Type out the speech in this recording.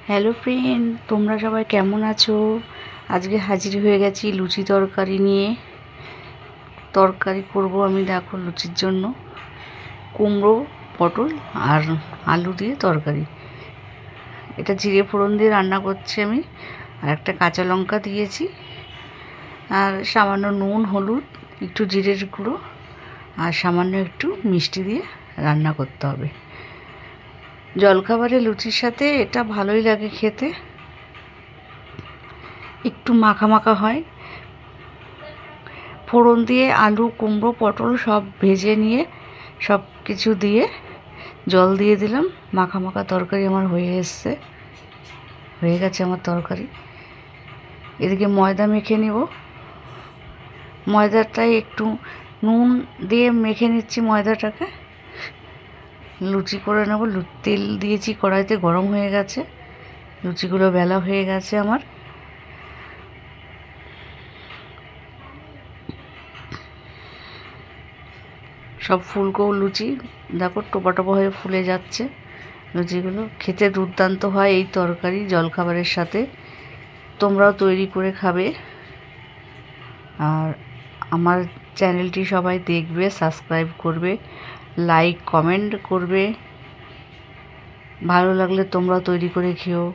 Hello friend, তোমরা সবাই কেমন আছো? আজকে হাজির হয়ে গেছি লুচি তরকারি নিয়ে। তরকারি করব আমি, দেখো লুচির জন্য কুমড়ো, পটল আর আলু দিয়ে তরকারি। এটা জিরে ফোড়ন দিয়ে রান্না করছি আমি। আর একটা কাঁচা লঙ্কা দিয়েছি, আর সামান্য নুন, হলুদ, একটু জিরের গুঁড়ো আর সামান্য একটু মিষ্টি দিয়ে রান্না করতে হবে। জলখাবারে লুচির সাথে এটা ভালোই লাগে খেতে, একটু মাখা মাখা হয়। ফোড়ন দিয়ে আলু, কুমড়ো, পটল সব ভেজে নিয়ে সব কিছু দিয়ে জল দিয়ে দিলাম। মাখা মাখা তরকারি আমার হয়ে গেছে আমার তরকারি। এদিকে ময়দা মেখে নিব। ময়দাটাই একটু নুন দিয়ে মেখে নিচ্ছি ময়দাটাকে। লুচি করে নেব। তেল দিয়েছি কড়াইতে, গরম হয়ে গেছে। লুচিগুলো বেলা হয়ে গেছে আমার। সব ফুলকো লুচি, দেখো টোপা টোপা হয়ে ফুলে যাচ্ছে লুচিগুলো। খেতে দুর্দান্ত হয় এই তরকারি জলখাবারের সাথে। তোমরাও তৈরি করে খাবে। আর আমার চ্যানেলটি সবাই দেখবে, সাবস্ক্রাইব করবে, লাইক কমেন্ট করবে। ভালো লাগলে তোমরাও তৈরি করে খেও।